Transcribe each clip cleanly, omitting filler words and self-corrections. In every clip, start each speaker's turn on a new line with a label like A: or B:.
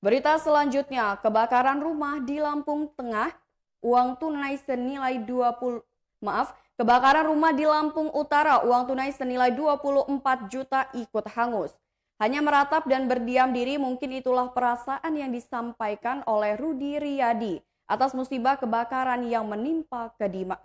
A: Berita selanjutnya, kebakaran rumah di Lampung Tengah, uang tunai senilai 20 maaf, kebakaran rumah di Lampung Utara, uang tunai senilai 24 juta ikut hangus. Hanya meratap dan berdiam diri, mungkin itulah perasaan yang disampaikan oleh Rudi Riyadi atas musibah kebakaran yang menimpa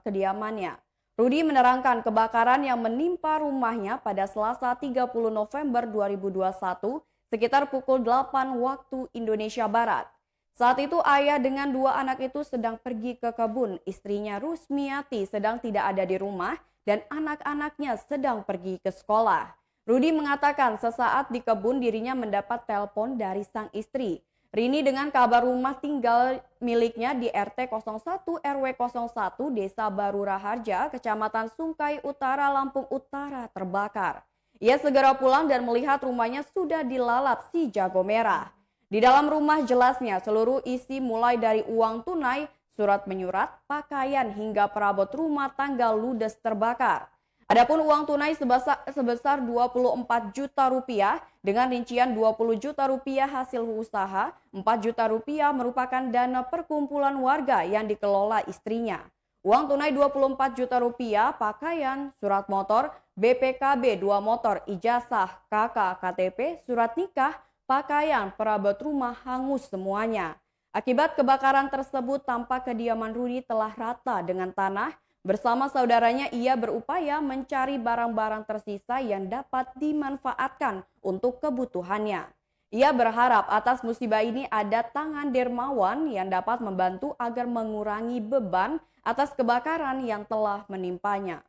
A: kediamannya. Rudi menerangkan kebakaran yang menimpa rumahnya pada Selasa 30 November 2021 sekitar pukul 8 waktu Indonesia Barat. Saat itu ayah dengan dua anak itu sedang pergi ke kebun, istrinya Rusmiati sedang tidak ada di rumah dan anak-anaknya sedang pergi ke sekolah. Rudi mengatakan sesaat di kebun dirinya mendapat telepon dari sang istri. Rini dengan kabar rumah tinggal miliknya di RT 01 RW 01 Desa Baru Raharja, Kecamatan Sungkai Utara, Lampung Utara terbakar. Ia segera pulang dan melihat rumahnya sudah dilalap si jago merah. Di dalam rumah jelasnya seluruh isi mulai dari uang tunai, surat menyurat, pakaian hingga perabot rumah tangga ludes terbakar. Adapun uang tunai sebesar 24 juta rupiah dengan rincian 20 juta rupiah hasil usaha, 4 juta rupiah merupakan dana perkumpulan warga yang dikelola istrinya. Uang tunai 24 juta rupiah, pakaian, surat motor, BPKB 2 motor, ijazah, KK, KTP, surat nikah, pakaian, perabot rumah hangus semuanya. Akibat kebakaran tersebut tampak kediaman Rudi telah rata dengan tanah. Bersama saudaranya ia berupaya mencari barang-barang tersisa yang dapat dimanfaatkan untuk kebutuhannya. Ia berharap atas musibah ini ada tangan dermawan yang dapat membantu agar mengurangi beban atas kebakaran yang telah menimpanya.